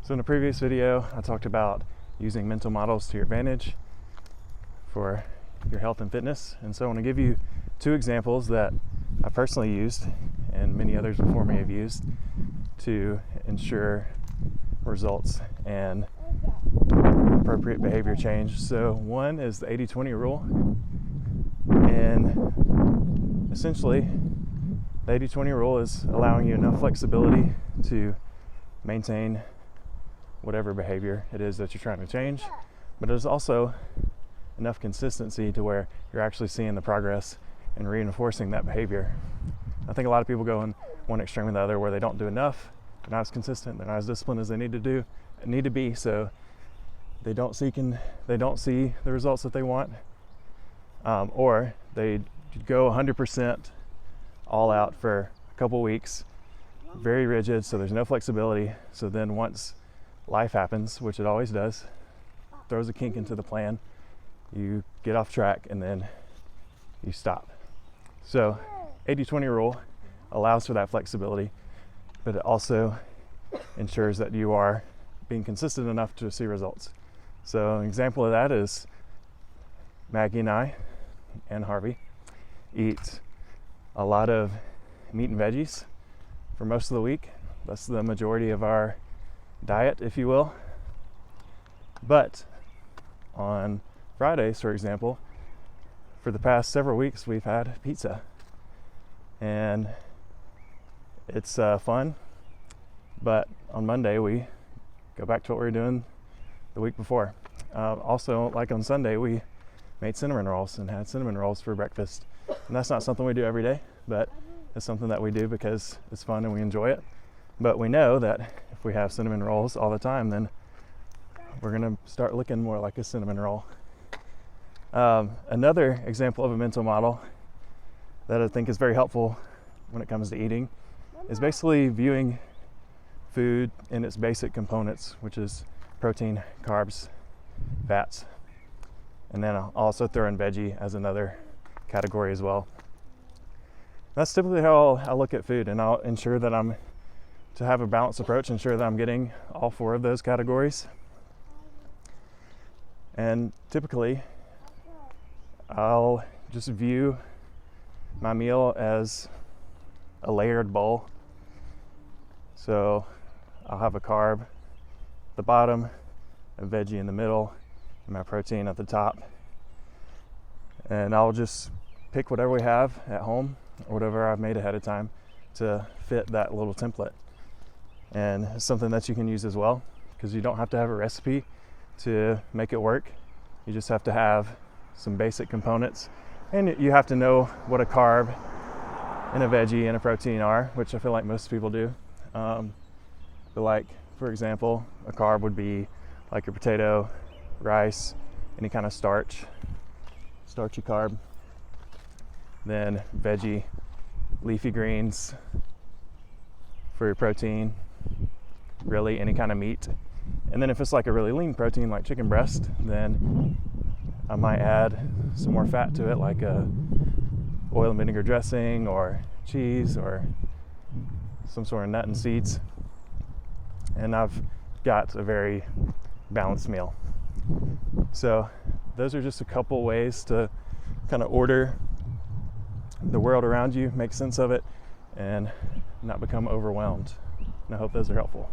So in a previous video, I talked about using mental models to your advantage for your health and fitness. And so I want to give you two examples that I personally used and many others before me have used to ensure results and appropriate behavior change. So one is the 80-20 rule. And essentially, the 80-20 rule is allowing you enough flexibility to maintain whatever behavior it is that you're trying to change, but there's also enough consistency to where you're actually seeing the progress and reinforcing that behavior. I think a lot of people go in one extreme or the other where they don't do enough, they're not as consistent, they're not as disciplined as they need to be, so they don't see the results that they want, or they go 100% all out for a couple weeks, very rigid, so there's no flexibility. So then once life happens, which it always does, throws a kink into the plan, you get off track and then you stop. So 80-20 rule allows for that flexibility, but it also ensures that you are being consistent enough to see results. So an example of that is Maggie and I and Harvey eat a lot of meat and veggies for most of the week. That's the majority of our diet, if you will. But on Fridays, for example, for the past several weeks, we've had pizza. And it's fun. But on Monday, we go back to what we were doing the week before. Also, like on Sunday, we made cinnamon rolls and had cinnamon rolls for breakfast. And that's not something we do every day, but it's something that we do because it's fun and we enjoy it. But we know that if we have cinnamon rolls all the time, then we're gonna start looking more like a cinnamon roll. Another example of a mental model that I think is very helpful when it comes to eating is basically viewing food in its basic components, which is protein, carbs, fats, and then I'll also throw in veggie as another category as well. That's typically how I look at food, and I'll ensure that to have a balanced approach, ensure that I'm getting all four of those categories. And typically, I'll just view my meal as a layered bowl. So I'll have a carb at the bottom, a veggie in the middle, and my protein at the top. And I'll just pick whatever we have at home or whatever I've made ahead of time to fit that little template. And it's something that you can use as well, because you don't have to have a recipe to make it work. You just have to have some basic components, and you have to know what a carb and a veggie and a protein are, which I feel like most people do. But like, for example, a carb would be like your potato, rice, any kind of starchy carb. Then veggie, leafy greens. For your protein, really any kind of meat. And then if it's like a really lean protein like chicken breast, then I might add some more fat to it, like a oil and vinegar dressing or cheese or some sort of nut and seeds. And I've got a very balanced meal. So those are just a couple ways to kind of order the world around you, make sense of it, and not become overwhelmed. And I hope those are helpful.